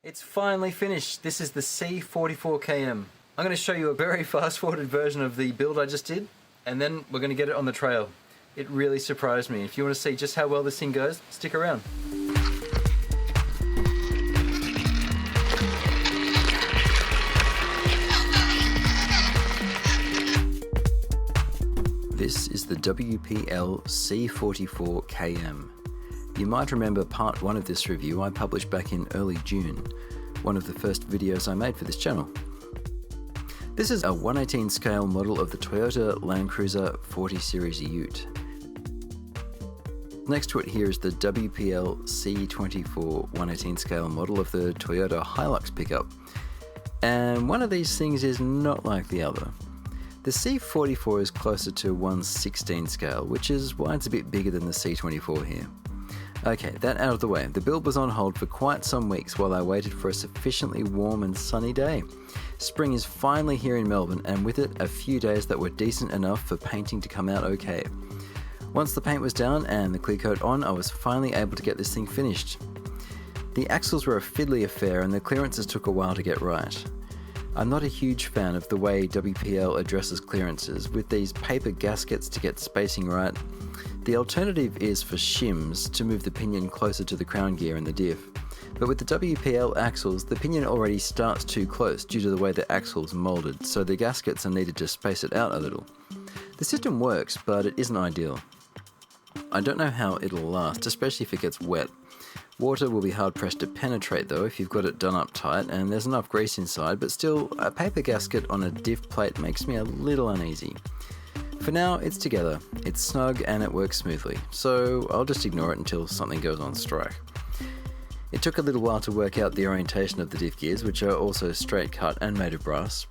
It's finally finished. This is the C44KM. I'm going to show you a very fast-forwarded version of the build I just did, and then we're going to get it on the trail. It really surprised me. If you want to see just how well this thing goes, stick around. This is the WPL C44KM. You might remember part 1 of this review I published back in early June, one of the first videos I made for this channel. This is a 1/18 scale model of the Toyota Landcruiser 40 Series Ute. Next to it here is the WPL C24 1/18 scale model of the Toyota Hilux pickup. And one of these things is not like the other. The C44 is closer to 1/16 scale, which is why it's a bit bigger than the C24 here. Okay, that out of the way, the build was on hold for quite some weeks while I waited for a sufficiently warm and sunny day. Spring is finally here in Melbourne, and with it a few days that were decent enough for painting to come out okay. Once the paint was down and the clear coat on, I was finally able to get this thing finished. The axles were a fiddly affair and the clearances took a while to get right. I'm not a huge fan of the way WPL addresses clearances, with these paper gaskets to get spacing right. The alternative is for shims to move the pinion closer to the crown gear in the diff. But with the WPL axles, the pinion already starts too close due to the way the axle's moulded, so the gaskets are needed to space it out a little. The system works, but it isn't ideal. I don't know how it'll last, especially if it gets wet. Water will be hard pressed to penetrate though if you've got it done up tight and there's enough grease inside, but still, a paper gasket on a diff plate makes me a little uneasy. For now, it's together, it's snug and it works smoothly, so I'll just ignore it until something goes on strike. It took a little while to work out the orientation of the diff gears, which are also straight cut and made of brass.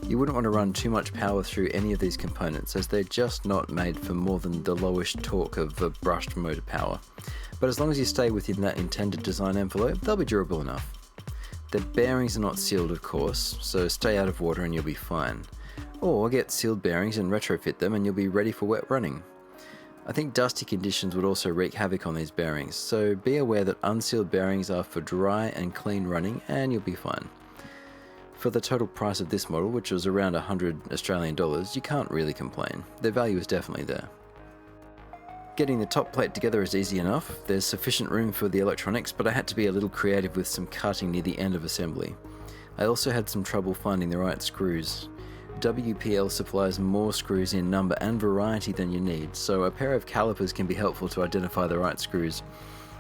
You wouldn't want to run too much power through any of these components as they're just not made for more than the lowish torque of a brushed motor power. But as long as you stay within that intended design envelope, they'll be durable enough. The bearings are not sealed, of course, so stay out of water and you'll be fine. Or get sealed bearings and retrofit them and you'll be ready for wet running. I think dusty conditions would also wreak havoc on these bearings, so be aware that unsealed bearings are for dry and clean running and you'll be fine. For the total price of this model, which was around 100 Australian dollars, you can't really complain. The value is definitely there. Getting the top plate together is easy enough. There's sufficient room for the electronics, but I had to be a little creative with some cutting near the end of assembly. I also had some trouble finding the right screws. WPL supplies more screws in number and variety than you need, so a pair of calipers can be helpful to identify the right screws.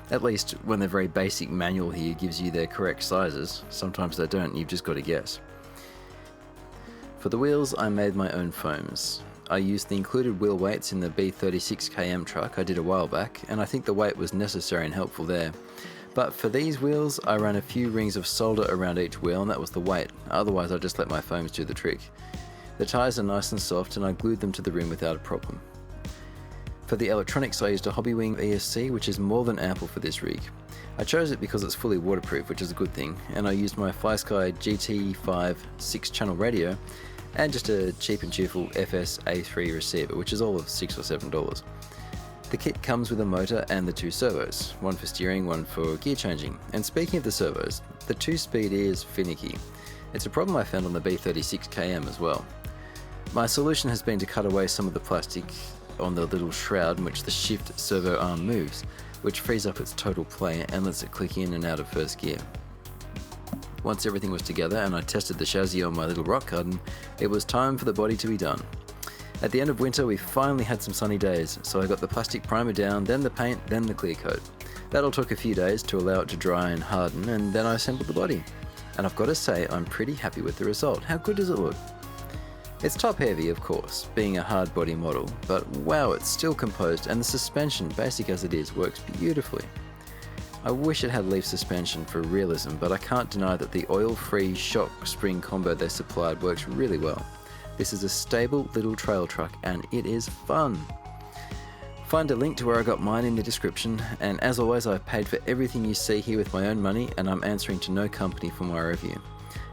At least when the very basic manual here gives you their correct sizes. Sometimes they don't, you've just got to guess. For the wheels, I made my own foams. I used the included wheel weights in the B36KM truck I did a while back, and I think the weight was necessary and helpful there. But for these wheels, I ran a few rings of solder around each wheel and that was the weight, otherwise I just let my foams do the trick. The tyres are nice and soft and I glued them to the rim without a problem. For the electronics I used a Hobbywing ESC, which is more than ample for this rig. I chose it because it's fully waterproof, which is a good thing, and I used my FlySky GT5 6-channel radio and just a cheap and cheerful FS A3 receiver, which is all of $6 or $7. The kit comes with a motor and the 2 servos, one for steering, one for gear changing. And speaking of the servos, the 2-speed is finicky. It's a problem I found on the B36KM as well. My solution has been to cut away some of the plastic on the little shroud in which the shift servo arm moves, which frees up its total play and lets it click in and out of first gear. Once everything was together and I tested the chassis on my little rock garden, it was time for the body to be done. At the end of winter we finally had some sunny days, so I got the plastic primer down, then the paint, then the clear coat. That all took a few days to allow it to dry and harden, and then I assembled the body. And I've got to say I'm pretty happy with the result. How good does it look? It's top heavy, of course, being a hard body model, but wow, it's still composed and the suspension, basic as it is, works beautifully. I wish it had leaf suspension for realism, but I can't deny that the oil-free shock spring combo they supplied works really well. This is a stable little trail truck and it is fun. Find a link to where I got mine in the description, and as always I've paid for everything you see here with my own money and I'm answering to no company for my review.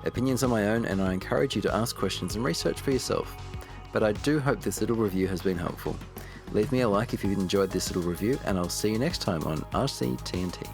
Opinions are my own and I encourage you to ask questions and research for yourself. But I do hope this little review has been helpful. Leave me a like if you've enjoyed this little review and I'll see you next time on RC-TNT.